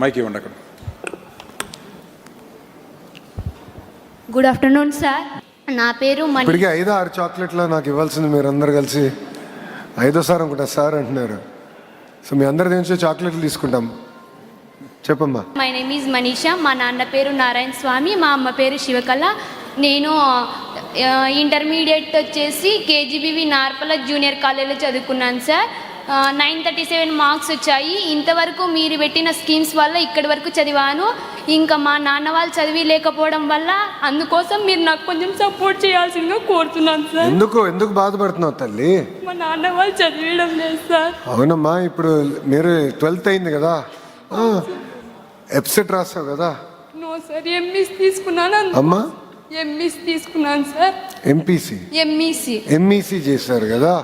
Mic ఇవ్వండి అక్కడ. Good afternoon sir, నా పేరు ఇప్పటికీ 5-6 చాక్లెట్లు నాకు ఇవ్వాల్సింది మీరు అందరు కలిసి. 5వ అనుకుంటా సార్ అంటున్నారు. సో మీ అందరి నుంచి చాక్లెట్లు తీసుకుంటాం. చెప్పమ్మా. My name is Manisha. మా నాన్న పేరు నారాయణ స్వామి, మా అమ్మ పేరు శివకళ. నేను ఇంటర్మీడియట్ వచ్చేసి కేజీబీవి నార్పల జూనియర్ కాలేజీలో చదువుకున్నాను సార్. 937 మార్క్స్ వచ్చాయి. ఇంతవరకు మీరు పెట్టిన స్కీమ్స్ వల్ల ఇక్కడి వరకు చదివాను. ఇంకా మా నాన్న వాళ్ళు చదివి లేకపోవడం వల్ల అందుకోసం మీరు నాకు కొంచెం సపోర్ట్ చేయాల్సిందిగా కోరుతున్నాను సార్. ఎందుకు బాధపడుతున్నావు తల్లి? మా నాన్న వాళ్ళు చదివడం లేదు సార్. అవునమ్మా, ఇప్పుడు మీరు 12th అయింది కదా, ఎప్సెట్ రాస్తావు కదా. నో సార్, ఎంఈసి తీసుకున్నాను. అమ్మా ఎంఈసి తీసుకున్నాను సార్. ఎంఈసి చేశారు కదా.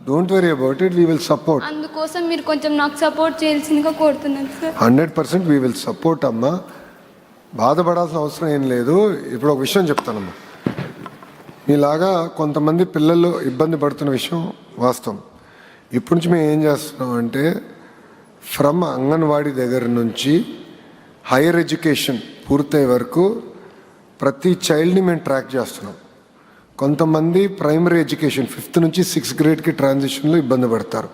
Don't worry about it, we will support. అందుకోసం మీరు కొంచెం నాకు సపోర్ట్ చేయాల్సిందిగా కోరుతున్నాను సార్. 100% వీ విల్ సపోర్ట్ అమ్మా. బాధపడాల్సిన అవసరం ఏం లేదు. ఇప్పుడు ఒక విషయం చెప్తానమ్మా. మీలాగా కొంతమంది పిల్లలు ఇబ్బంది పడుతున్న విషయం వాస్తవం. ఇప్పటి నుంచి మేము ఏం చేస్తున్నాం అంటే, ఫ్రమ్ అంగన్వాడీ దగ్గర నుంచి హైయర్ ఎడ్యుకేషన్ పూర్తయ్యే వరకు ప్రతి చైల్డ్ని మేము ట్రాక్ చేస్తున్నాం. కొంతమంది ప్రైమరీ ఎడ్యుకేషన్ 5th నుంచి 6th గ్రేడ్కి ట్రాన్సిషన్లో ఇబ్బంది పడతారు.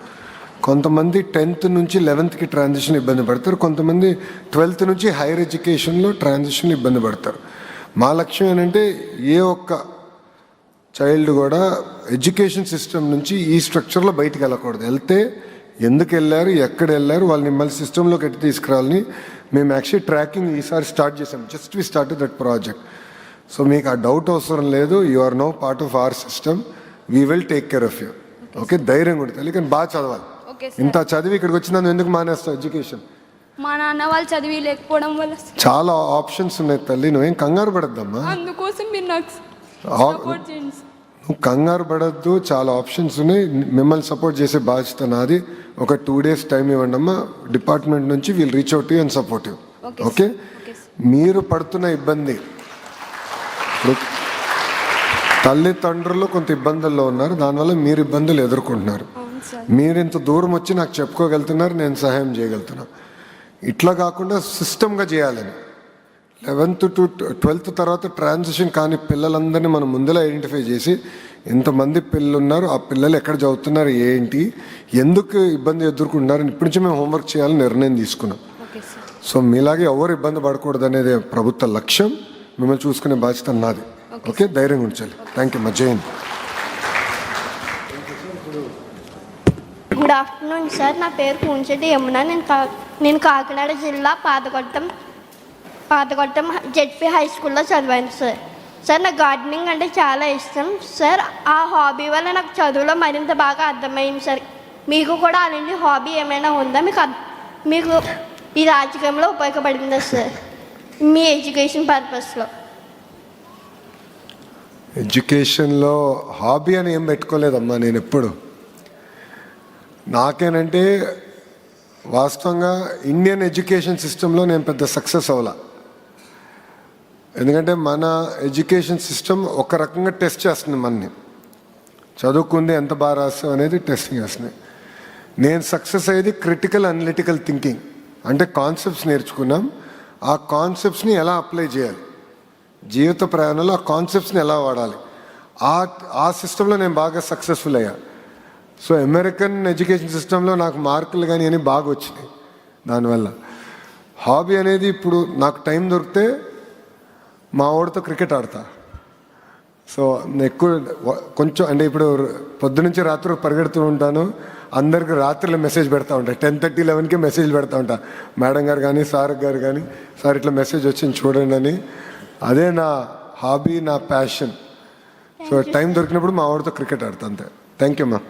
కొంతమంది 10th నుంచి 11th ట్రాన్సిషన్ ఇబ్బంది పడతారు. కొంతమంది 12th నుంచి హైయర్ ఎడ్యుకేషన్లో ట్రాన్సిషన్లో ఇబ్బంది పడతారు. మా లక్ష్యం ఏంటంటే ఏ ఒక్క చైల్డ్ కూడా ఎడ్యుకేషన్ సిస్టమ్ నుంచి ఈ స్ట్రక్చర్లో బయటికి వెళ్ళకూడదు. వెళ్తే ఎందుకు వెళ్ళారు, ఎక్కడ వెళ్ళారు, వాళ్ళని మళ్ళీ సిస్టంలోకి ఎట్టి తీసుకురావాలని మేము యాక్చువల్లీ ట్రాకింగ్ ఈసారి స్టార్ట్ చేసాం. Just we start that project. So మీకు ఆ డౌట్ అవసరం లేదు. You are no part of our system. We will take care of you. Okay, ధైర్యంగా ఉంటుంది. కానీ బాగా చదవాలి. ఇంత చదివి ఇక్కడికి వచ్చినందుకు ఎందుకు మానేస్తావు ఎడ్యుకేషన్? మా నాన్న వాళ్ళు చదివి లేకపోవడం వల్ల చాలా ఆప్షన్స్ ఉన్నాయి తల్లి, నువ్వేం కంగారు పడద్దమ్మా. అందుకోసం మీరు నాకు సపోర్ట్ చేయండి. నువ్వు కంగారు పడద్దు, చాలా ఆప్షన్స్ ఉన్నాయి. మిమ్మల్ని సపోర్ట్ చేసే బాధ్యత నాది. ఒక 2 days టైం ఇవ్వండి అమ్మా. డిపార్ట్మెంట్ నుంచి we'll reach out you and support you. Okay, మీరు పడుతున్న ఇబ్బంది, తల్లిదండ్రులు కొంత ఇబ్బందుల్లో ఉన్నారు, దానివల్ల మీరు ఇబ్బందులు ఎదుర్కొంటున్నారు. మీరు ఇంత దూరం వచ్చి నాకు చెప్పుకోగలుగుతున్నారు, నేను సహాయం చేయగలుగుతున్నా. ఇట్లా కాకుండా సిస్టమ్గా చేయాలని 11th to 12th తర్వాత ట్రాన్సిషన్ కానీ పిల్లలందరినీ మనం ముందులో ఐడెంటిఫై చేసి ఎంతమంది పిల్లలు ఉన్నారు, ఆ పిల్లలు ఎక్కడ చదువుతున్నారు, ఏంటి, ఎందుకు ఇబ్బంది ఎదుర్కొంటున్నారు ఇప్పటి నుంచి మేము హోంవర్క్ చేయాలని నిర్ణయం తీసుకున్నాం. సో మీలాగే ఎవరు ఇబ్బంది పడకూడదు అనేది ప్రభుత్వ లక్ష్యం. మిమ్మల్ని చూసుకునే బాధ్యత నాది. ఓకే, ధైర్యంగా ఉంచాలి. Thank you. Jain. Good afternoon sir, నా పేరు పూంచెట్టి యమున. నేను కాకినాడ జిల్లా పాతకొట్టం జెడ్పీ హై స్కూల్లో చదివాను సార్. సార్ నాకు గార్డెనింగ్ అంటే చాలా ఇష్టం సార్. ఆ హాబీ వల్ల నాకు చదువులో మరింత బాగా అర్థమైంది సార్. మీకు కూడా అలాంటి హాబీ ఏమైనా ఉందా? మీకు ఈ రాజకీయంలో ఉపయోగపడిందా సార్, మీ ఎడ్యుకేషన్ పర్పస్లో? ఎడ్యుకేషన్లో హాబీ అని ఏం పెట్టుకోలేదమ్మా నేను ఎప్పుడు. నాకేనంటే వాస్తవంగా ఇండియన్ ఎడ్యుకేషన్ సిస్టంలో నేను పెద్ద సక్సెస్ అవ్వాల. ఎందుకంటే మన ఎడ్యుకేషన్ సిస్టమ్ ఒక రకంగా టెస్ట్ చేస్తుంది మనని. చదువుకుంది ఎంత బాగా రాస్తాం అనేది టెస్టింగ్ చేస్తుంది. నేను సక్సెస్ అయ్యేది క్రిటికల్ అనలిటికల్ థింకింగ్. అంటే కాన్సెప్ట్స్ నేర్చుకున్నాం, ఆ కాన్సెప్ట్స్ని ఎలా అప్లై చేయాలి, జీవిత ప్రయాణంలో ఆ కాన్సెప్ట్స్ని ఎలా వాడాలి, ఆ సిస్టంలో నేను బాగా సక్సెస్ఫుల్ అయ్యా. సో అమెరికన్ ఎడ్యుకేషన్ సిస్టంలో నాకు మార్కులు కానీ అని బాగా వచ్చినాయి. దానివల్ల హాబీ అనేది ఇప్పుడు నాకు టైం దొరికితే మా వాడితో క్రికెట్ ఆడతా. సో ఎక్కువ కొంచెం అంటే ఇప్పుడు పొద్దునుంచి రాత్రి పరిగెడుతూ ఉంటాను. అందరికి రాత్రిలో మెసేజ్ పెడతా ఉంటాను. 10:30, 11కి మెసేజ్ పెడతా ఉంటా. మేడం గారు కానీ సార్ గారు కానీ, సార్ ఇట్లా మెసేజ్ వచ్చింది చూడండి అని. అదే నా హాబీ, నా ప్యాషన్. సో టైం దొరికినప్పుడు మా వాడితో క్రికెట్ ఆడతా అంతే. థ్యాంక్ యూ అమ్మా.